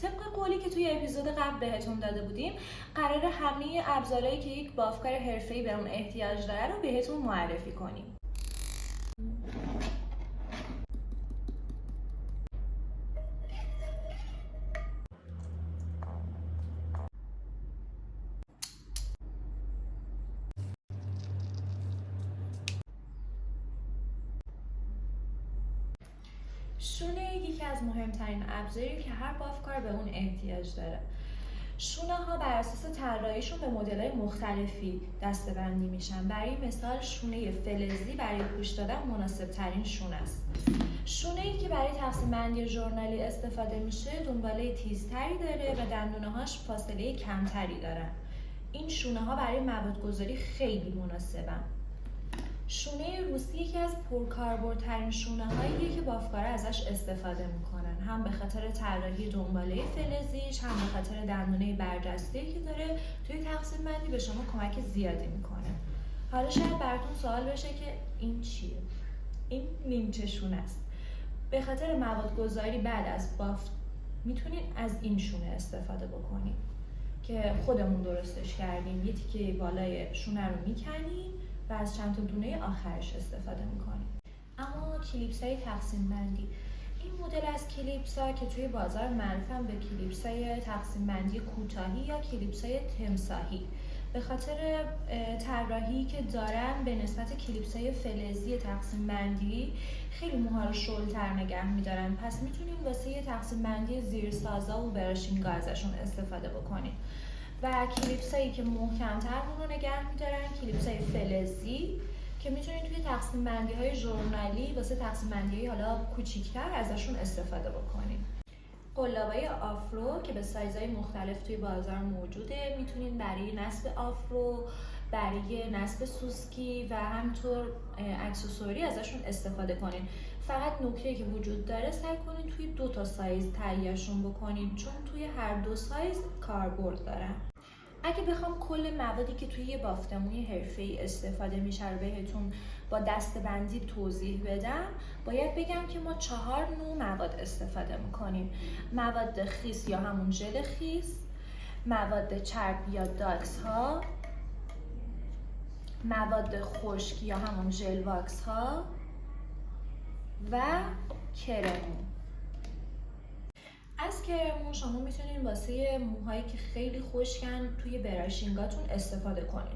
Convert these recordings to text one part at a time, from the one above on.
طبق قولی که توی اپیزود قبل بهتون داده بودیم قراره همه ابزارهایی که یک بافکار حرفه‌ای به اون احتیاج داره رو بهتون معرفی کنیم. شونه یکی از مهمترین ابزاری که هر بافکار به اون احتیاج داره. شونه ها بر اساس طراحیشون به مدل‌های مختلفی دسته‌بندی میشن. برای مثال شونه فلزی برای پوش دادن مناسب ترین شونه است. شونه‌ای که برای تقسیم بندی ژورنالی استفاده میشه دنباله تیزتری داره و دندونه‌هاش فاصله کمتری دارن. این شونه ها برای موادگذاری خیلی مناسبن. شونه روسی یکی از پرکاربردترین شونه‌هاییه که بافکارا ازش استفاده میکنن، هم به خاطر طراحی دنباله فلزیش، هم به خاطر دندونه برجسته‌ای که داره توی تقسیم بندی به شما کمک زیادی میکنه. حالا شاید براتون سوال بشه که این چیه؟ این نیمچه شونه است. به خاطر موادگذاری بعد از بافت میتونین از این شونه استفاده بکنین که خودمون درستش کردیم. یه تیکه بالای شونه رو میکنیم و از چند تا دونه آخرش استفاده میکنیم. اما کلیپس‌های تقسیم بندی، این مدل از کلیپس‌ها که توی بازار معروفن به کلیپس‌های تقسیم بندی کوتاهی یا کلیپس‌های تمساحی، به خاطر طراحی که دارن به نسبت کلیپس‌های فلزی تقسیم بندی خیلی موها رو شل‌تر نگه می‌دارن. پس میتونین واسه تقسیم بندی زیرسازا و براشینگا ازشون استفاده بکنین. و کلیپسایی که محکم‌تر اون رو نگه می‌دارن کلیپسای فلزی که میتونید توی تقسیم بندی های ژورنالی واسه تقسیم بندی حالا کوچیک‌تر ازشون استفاده بکنید. قلابای آفرو که به سایزهای مختلف توی بازار موجوده، میتونید برای نصب آفرو، برای نصب سوسکی و همینطور اکسسوری ازشون استفاده کنید. فقط نکته‌ای که وجود داره سعی کنید توی 2 تا سایز تهیه‌شون بکنید چون توی هر 2 سایز کاربرد دارن. اگه بخوام کل موادی که توی یه بافتموی حرفه‌ای استفاده میشه رو بهتون با دسته‌بندی توضیح بدم، باید بگم که ما 4 نوع مواد استفاده میکنیم. مواد خیس یا همون ژل خیس، مواد چرب یا داکس ها، مواد خشک یا همون ژل واکس ها و کرم. از کرمون شما میتونین واسه موهایی که خیلی خشکن توی براشینگاتون استفاده کنین.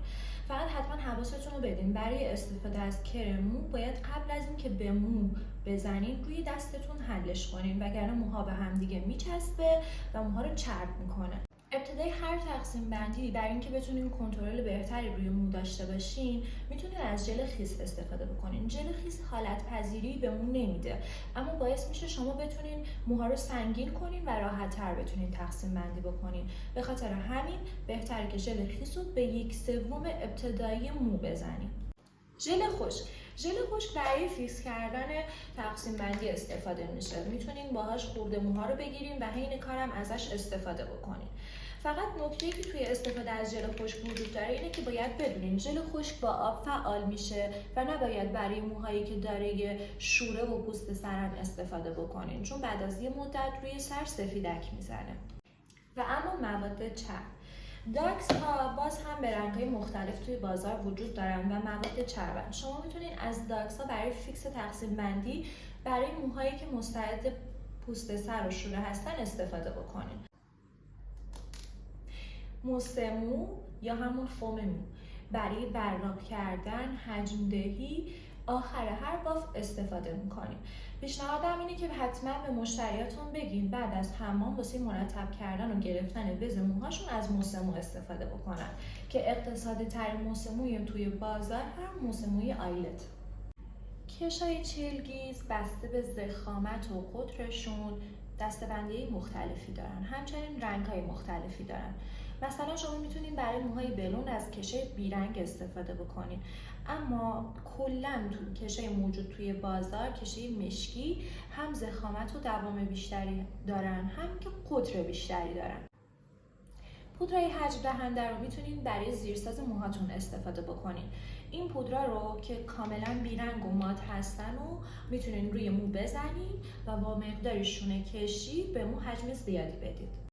فقط حتما حواستون رو بدین برای استفاده از کرمو باید قبل از اینکه به مو بزنین روی دستتون حلش کنین وگرنه موها به هم دیگه میچسبه و موها رو چرب میکنه. ابتدای هر تقسیم بندی برای اینکه بتونین کنترل بهتری روی مو داشته باشین میتونین از ژل خیس استفاده بکنین. ژل خیس حالت پذیری به مو نمیده اما باعث میشه شما بتونین موها رو سنگین کنین و راحت تر بتونین تقسیم بندی بکنین. به خاطر همین بهتره که ژل خیس رو به 1/3 ابتدایی مو بزنین. ژل خشک برای فیکس کردن تقسیم بندی استفاده میشه. میتونین باهاش خورده موها رو بگیرین و حین کارم ازش استفاده بکنین. فقط نکته‌ای که توی استفاده از ژل خشک وجود داره اینه که باید بدونین ژل خشک با آب فعال میشه و نباید برای موهایی که داره شوره و پوست سرن استفاده بکنین چون بعد از یه مدت روی سر سفیدک میزنه. و اما مواد چرب، داکس ها باز هم به رنگ‌های مختلف توی بازار وجود دارن و مواد چربن. شما میتونین از داکس ها برای فیکس تقسیم بندی برای موهایی که مستعد پوست سر و شوره هستن استفاده بکنین. موسمو یا همون فوم مو برای براق کردن، حجم دهی آخر هر باف استفاده میکنیم. پیشنهادم اینه که حتما به مشتریاتون بگین بعد از حمام واسه مرتب کردن و گرفتن بز موهاشون از موسمو استفاده بکنن که اقتصادی ترین موسموی توی بازار هم موسموی آیلت. کشای چلگیز بسته به ضخامت و قطرشون دسته‌بندی مختلفی دارن، همچنین رنگ‌های مختلفی دارن. مثلا شما میتونین برای موهای بلون از کشه بیرنگ استفاده بکنین اما کلاً تو کشه موجود توی بازار کشه مشکی هم ضخامت و دوام بیشتری دارن هم که قطر بیشتری دارن. پودرای حجم دهنده رو میتونین برای زیرساز موهاتون استفاده بکنین. این پودرا رو که کاملا بیرنگ و مات هستن و میتونین روی مو بزنید و با مقدار شونه کشی به مو حجم زیادی بدید.